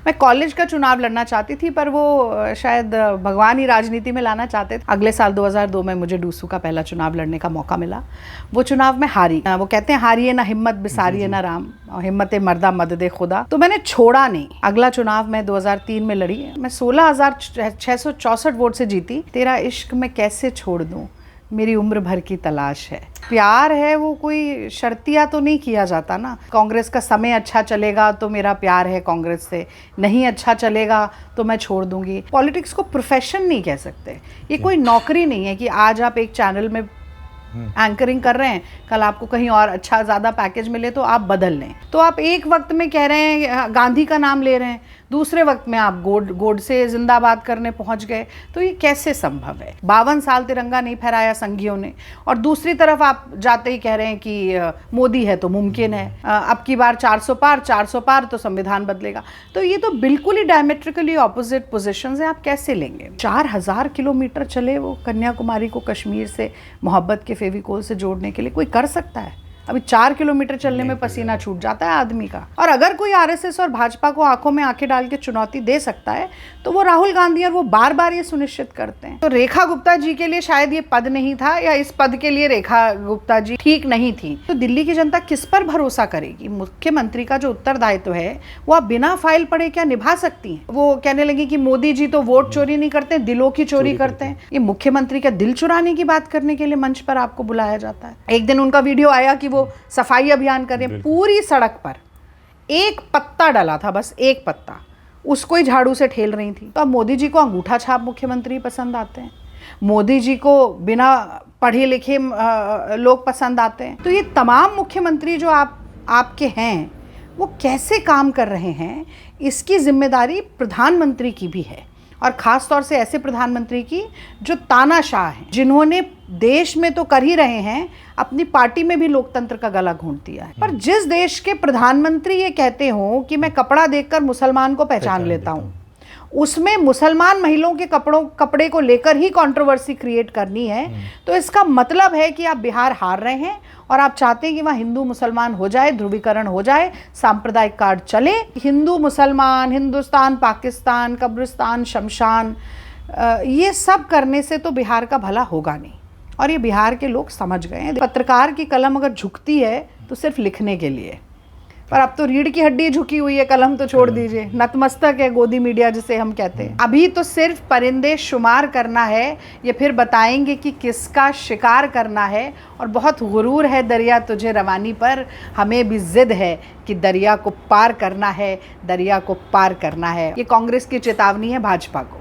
मैं कॉलेज का चुनाव लड़ना चाहती थी, पर वो शायद भगवान ही राजनीति में लाना चाहते थे। अगले साल 2002 में मुझे डूसू का पहला चुनाव लड़ने का मौका मिला। वो चुनाव में हारी। वो कहते हैं हारिए ना हिम्मत, बिसारिए ना राम, और हिम्मत मर्दा मद दे खुदा। तो मैंने छोड़ा नहीं। अगला चुनाव मैं 2003 में लड़ी। मैं 16,664 वोट से जीती। तेरा इश्क मैं कैसे छोड़ दूं, मेरी उम्र भर की तलाश है। प्यार है वो कोई शर्तिया तो नहीं किया जाता ना। कांग्रेस का समय अच्छा चलेगा तो मेरा प्यार है कांग्रेस से, नहीं अच्छा चलेगा तो मैं छोड़ दूंगी। पॉलिटिक्स को प्रोफेशन नहीं कह सकते। ये कोई नौकरी नहीं है कि आज आप एक चैनल में एंकरिंग कर रहे हैं, कल आपको कहीं और अच्छा ज़्यादा पैकेज मिले तो आप बदल लें। तो आप एक वक्त में कह रहे हैं गांधी का नाम ले रहे हैं, दूसरे वक्त में आप गोडसे जिंदाबाद करने पहुंच गए, तो ये कैसे संभव है? 52 साल तिरंगा नहीं फहराया संघियों ने, और दूसरी तरफ आप जाते ही कह रहे हैं कि मोदी है तो मुमकिन है, अब की बार 400 पार तो संविधान बदलेगा। तो ये तो बिल्कुल ही डायमेट्रिकली ऑपोजिट पोजिशंस है। आप कैसे लेंगे? 4000 किलोमीटर चले वो कन्याकुमारी को कश्मीर से मोहब्बत के फेविकोल से जोड़ने के लिए। कोई कर सकता है? अभी 4 किलोमीटर चलने में पसीना छूट जाता है आदमी का। और अगर कोई आरएसएस और भाजपा को आंखों में आंखें डाल के चुनौती दे सकता है तो वो राहुल गांधी, और वो बार बार ये सुनिश्चित करते हैं। तो रेखा गुप्ता जी के लिए शायद ये पद नहीं था, या इस पद के लिए रेखा गुप्ता जी ठीक नहीं थी। तो दिल्ली की जनता किस पर भरोसा करेगी? मुख्यमंत्री का जो उत्तरदायित्व है वो आप बिना फाइल पढ़े क्या निभा सकती हैं? वो कहने लगी कि मोदी जी तो वोट चोरी नहीं करते, दिलों की चोरी करते हैं। ये मुख्यमंत्री का दिल चुराने की बात करने के लिए मंच पर आपको बुलाया जाता है। एक दिन उनका वीडियो आया कि वो सफाई अभियान कर रहे हैं, पूरी सड़क पर एक पत्ता डला था, बस एक पत्ता, उसको ही झाड़ू से ठेल रही थी। तो अब मोदी जी को अंगूठा छाप मुख्यमंत्री पसंद आते हैं, मोदी जी को बिना पढ़े लिखे लोग पसंद आते हैं। तो ये तमाम मुख्यमंत्री जो आपके हैं वो कैसे काम कर रहे हैं, इसकी जिम्मेदारी प्रधानमंत्री की भी है, और ख़ास तौर से ऐसे प्रधानमंत्री की जो तानाशाह हैं, जिन्होंने देश में तो कर ही रहे हैं, अपनी पार्टी में भी लोकतंत्र का गला घोंट दिया है। पर जिस देश के प्रधानमंत्री ये कहते हो कि मैं कपड़ा देखकर मुसलमान को पहचान लेता हूँ, उसमें मुसलमान महिलाओं के कपड़े को लेकर ही कंट्रोवर्सी क्रिएट करनी है, तो इसका मतलब है कि आप बिहार हार रहे हैं और आप चाहते हैं कि वहाँ हिंदू मुसलमान हो जाए, ध्रुवीकरण हो जाए, सांप्रदायिक कार्ड चले। हिंदू मुसलमान, हिंदुस्तान पाकिस्तान, कब्रिस्तान शमशान, ये सब करने से तो बिहार का भला होगा नहीं, और ये बिहार के लोग समझ गए हैं। पत्रकार की कलम अगर झुकती है तो सिर्फ लिखने के लिए, पर अब तो रीढ़ की हड्डी झुकी हुई है, कलम तो छोड़ दीजिए, नतमस्तक है गोदी मीडिया जिसे हम कहते हैं। अभी तो सिर्फ परिंदे शुमार करना है, ये फिर बताएंगे कि किसका शिकार करना है। और बहुत गुरूर है दरिया तुझे रवानी पर, हमें भी जिद है कि दरिया को पार करना है, दरिया को पार करना है। ये कांग्रेस की चेतावनी है भाजपा को।